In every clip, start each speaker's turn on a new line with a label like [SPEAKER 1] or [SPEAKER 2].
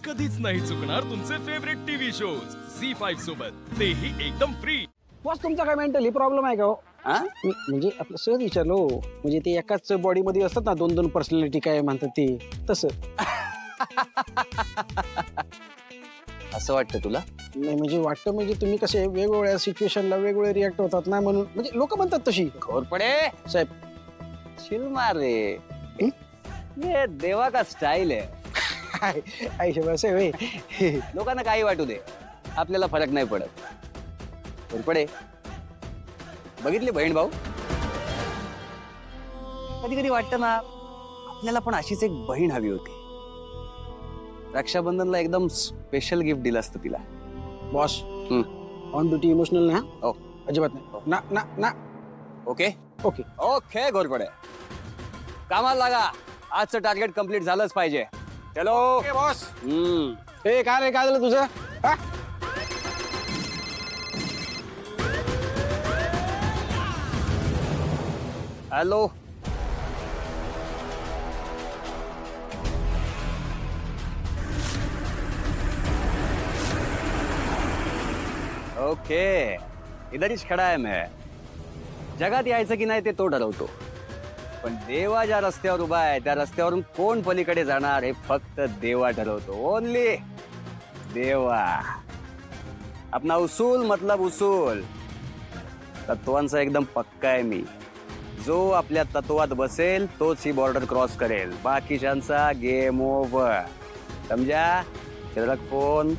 [SPEAKER 1] कधीच नाही चुकणार तुमचे फेवरेट टीव्ही शोज झी5 सोबत, तेही एकदम फ्री.
[SPEAKER 2] बॉस तुमचा काय मेंटली प्रॉब्लेम आहे का हो? म्हणजे आपलं सहज विचारलो हो. म्हणजे ते एकाच बॉडी मध्ये असतात ना, दोन दोन पर्सनॅलिटी काय म्हणतात ते तसं.
[SPEAKER 3] असं वाटतं तुला?
[SPEAKER 2] नाही म्हणजे वाटतं म्हणजे तुम्ही कसे वेगवेगळ्या सिच्युएशनला वेगवेगळे रिॲक्ट होतात ना, म्हणून म्हणजे लोक म्हणतात तशी.
[SPEAKER 3] घोरपडे
[SPEAKER 2] साहेब
[SPEAKER 3] चिल मार रे. ये देवा का स्टाईल आहे.
[SPEAKER 2] आयुष्य असं आहे.
[SPEAKER 3] लोकांना काही वाटू दे, आपल्याला फरक नाही पडत. घोरपडे बघितली बहीण भाऊ, कधी कधी वाटतं ना आपल्याला पण अशीच एक बहीण हवी होती. रक्षाबंधनला एकदम स्पेशल गिफ्ट दिलं असतं तिला.
[SPEAKER 2] बॉस ऑन ड्युटी इमोशनल ना?
[SPEAKER 3] हो.
[SPEAKER 2] अजिबात नाही. ना ना ना.
[SPEAKER 3] ओके
[SPEAKER 2] ओके
[SPEAKER 3] ओके घोरपडे, कामाला लागा. आजचं टार्गेट कम्प्लीट झालंच पाहिजे. चलो
[SPEAKER 2] बॉस.
[SPEAKER 3] हम्म.
[SPEAKER 2] ए काय रे, काय झालं तुझं? हा?
[SPEAKER 3] हॅलो. ओके, इधरच खडा आहे मैं. जगात यायचं की नाही ते तो ठरवतो, पण देवा ज्या रस्त्यावर उभा आहे त्या रस्त्यावरून कोण पलीकडे जाणार हे फक्त देवा ठरवतो. ओनली देवा. अपना उसूल मतलब उसूल. तत्वांचा एकदम पक्का आहे मी. जो आपल्या तत्वात बसेल तोच ही बॉर्डर क्रॉस करेल. बाकीच्यांचा गेम ओव्हर. समजा? चल रख फोन.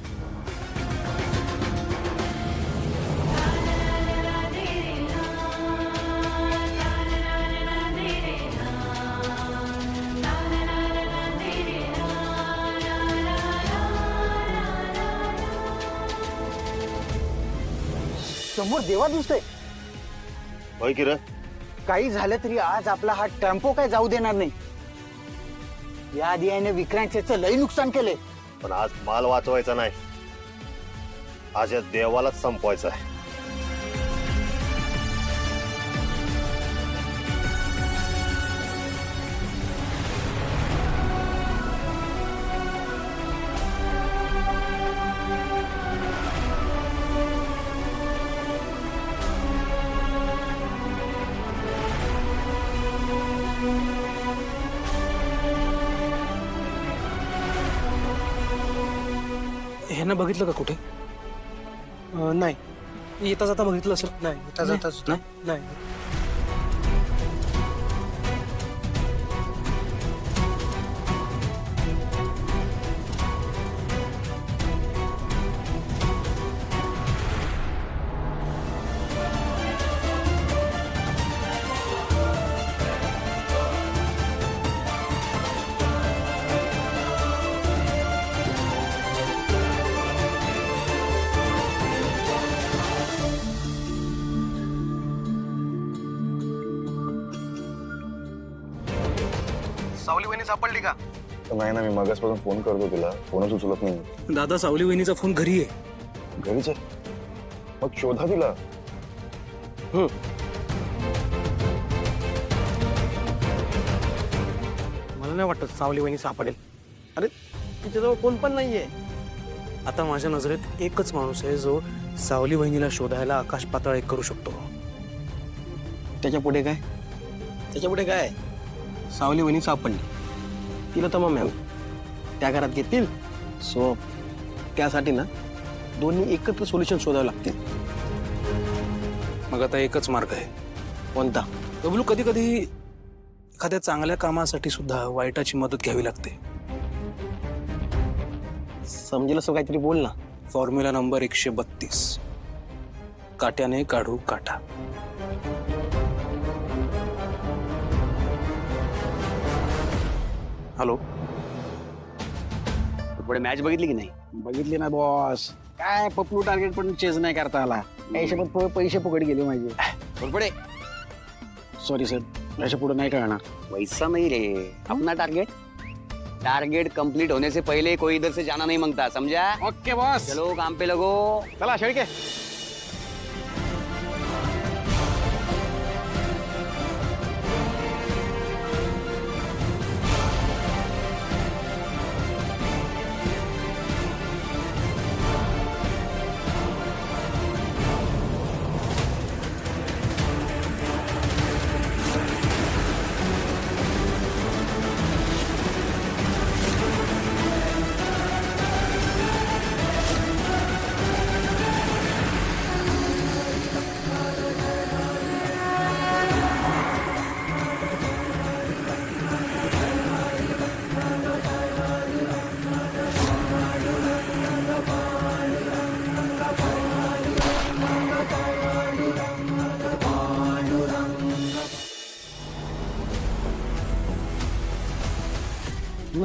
[SPEAKER 2] समोर देवा दिसतोय.
[SPEAKER 4] होय की रे.
[SPEAKER 2] काही झालं तरी आज आपला हा टेम्पो काय जाऊ देणार नाही. या आधी याने विक्रांतचं लई नुकसान केले.
[SPEAKER 4] पण आज माल वाचवायचा नाही, आज या देवालाच संपवायचा आहे.
[SPEAKER 5] ह्यानं बघितलं का कुठे? नाही. येता जाता बघितलं असेल. नाही येता जाता नाही.
[SPEAKER 6] सावली वहिनी सापडली का?
[SPEAKER 4] नाही ना, मी मगासपासून फोन करतो तिला, फोनच उचलत नाही.
[SPEAKER 5] दादा, सावली वहिनीचा फोन घरी आहे.
[SPEAKER 4] घरीच आहे? मग शोधा तिला.
[SPEAKER 5] मला नाही वाटत सावली वहिनी सापडेल. अरे तिच्याजवळ फोन पण नाहीये. आता माझ्या नजरेत एकच माणूस आहे जो सावली वहिनीला शोधायला आकाश पाताळ एक करू शकतो.
[SPEAKER 2] त्याच्या पुढे काय?
[SPEAKER 5] त्याच्यापुढे काय? सावली वहिनी सापडली, तिला तमाम मिळालं.
[SPEAKER 2] त्या घरात घेतील. सो त्यासाठी ना दोन्ही एकत्र सोल्युशन शोधावं लागतील.
[SPEAKER 5] मग आता एकच मार्ग आहे.
[SPEAKER 2] कोणता?
[SPEAKER 5] बबलू, कधी कधी एखाद्या चांगल्या कामासाठी सुद्धा वाईटाची मदत घ्यावी लागते.
[SPEAKER 2] समजेल असं काहीतरी बोल ना.
[SPEAKER 5] फॉर्म्युला नंबर 132, काट्याने काढू काटा. हॅलो.
[SPEAKER 3] पुढे मॅच बघितली की नाही?
[SPEAKER 2] बघितली ना बॉस. काय पप्पू टार्गेट पण चेज नाही करता आला. याच्यामध्ये पैसे फुकट गेले माझे.
[SPEAKER 3] पुढे
[SPEAKER 2] सॉरी सर, याच्या पुढे नाही कळणार.
[SPEAKER 3] वैसा नहीं रे. अपना टारगेट कंप्लीट होने से पहले कोई इधर से जाना नहीं मांगता. समझा?
[SPEAKER 2] Okay boss.
[SPEAKER 3] चलो काम पे लगो.
[SPEAKER 2] चला शेळके.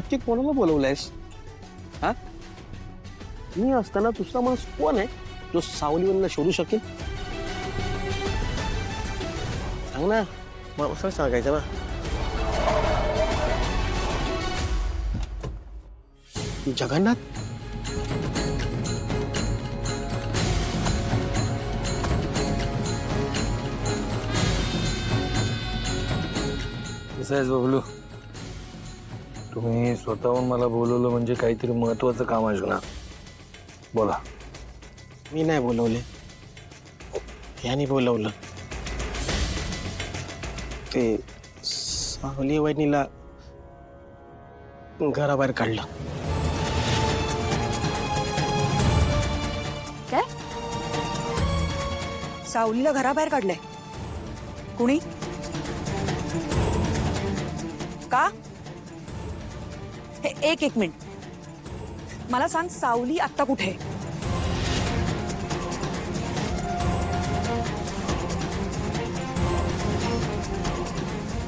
[SPEAKER 2] नक्की कोणाला बोलवलंयस? हा, मी असताना दुसरा माणूस कोण आहे जो सावलीवरला शोधू शकेल? सांग ना.
[SPEAKER 5] मग असं सांगायचं ना.
[SPEAKER 2] जगन्नाथ.
[SPEAKER 6] कसं आहेस बबलू? तुम्ही स्वतःहून मला बोलवलं म्हणजे काहीतरी महत्वाचं काम असणार. बोला.
[SPEAKER 2] मी नाही बोलवले, याने बोलवलं. ते सावली वहिनीला घराबाहेर काढलं.
[SPEAKER 7] काय? सावलीला घराबाहेर काढलंय? कुणी? का? हे एक मिनिट मला सांग, सावली आत्ता कुठे आहे?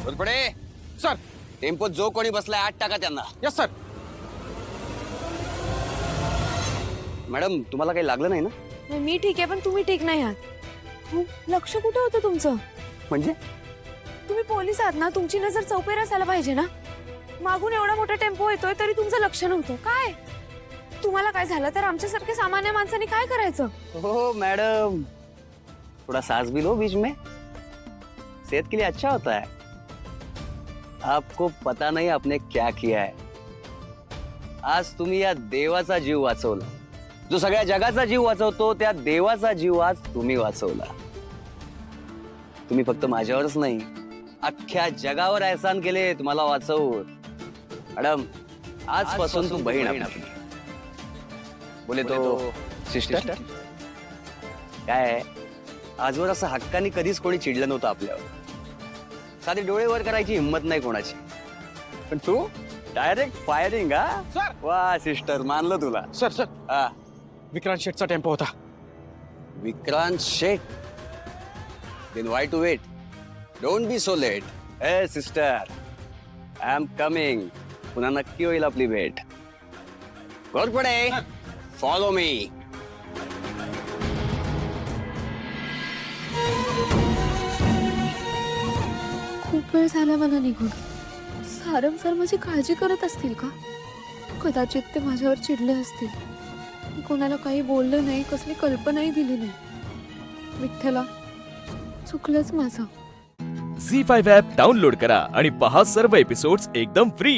[SPEAKER 3] घोरपडे,
[SPEAKER 2] सर.
[SPEAKER 3] टेम्पोत जो कोणी बसलाय आत टाका त्यांना.
[SPEAKER 2] Yes sir.
[SPEAKER 3] मॅडम, तुम्हाला काही लागलं नाही ना?
[SPEAKER 8] मी ठीक आहे, पण तुम्ही ठीक नाही आहात. लक्ष कुठे होतं तुमचं?
[SPEAKER 3] म्हणजे
[SPEAKER 8] तुम्ही पोलीस आहात ना, तुमची नजर चौपेर असायला पाहिजे ना. मागून एवढा मोठा टेम्पो येतोय तरी तुमचं लक्ष नव्हतं. काय तुम्हाला काय झालं तर आमच्यासारख्या सामान्य माणसांनी काय करायचं?
[SPEAKER 3] हो मैडम, थोड़ा सांस भी लो बीच में, सेहत के लिए अच्छा होता है. आपको पता नहीं आपने क्या किया है. आज तुम्ही या देवाचा जीव वाचवला. जो सगळ्या जगाचा जीव वाचवतो त्या देवाचा जीव आज तुम्ही वाचवला. तुम्ही फक्त माझ्यावरच नाही, अख्ख्या जगावर एहसान केले तुम्हाला वाचवून. मॅडम, आजपासून तू बहीण आपली. बोले तो सिस्टर. काय आहे, आजवर असं हक्काने कधीच कोणी चिडलं नव्हतं आपल्यावर. साधी डोळे वर करायची हिंमत नाही कोणाची. पण तू डायरेक्ट फायरिंग. हा
[SPEAKER 2] सर.
[SPEAKER 3] वा सिस्टर, मानलं तुला.
[SPEAKER 2] सर सर,
[SPEAKER 3] हा,
[SPEAKER 2] विक्रांत शेठचा टेम्पो होता.
[SPEAKER 3] Vikrant Sheth. Then why to wait? Don't be so late. ए सिस्टर, आय एम कमिंग. पुन्हा नक्की होईल आपली भेट. Ghorpade, follow me.
[SPEAKER 8] खूप वेळ झाला मला निघून. सारंग सर माझी काळजी करत असतील का? कदाचित ते माझ्यावर चिडले असतील. मी कोणाला काही बोललं नाही, कसली कल्पनाही दिली नाही. विठ्ठला, चुकलंच माझं.
[SPEAKER 1] झी 5 ॲप डाउनलोड करा आणि पहा सर्व एपिसोड्स एकदम फ्री.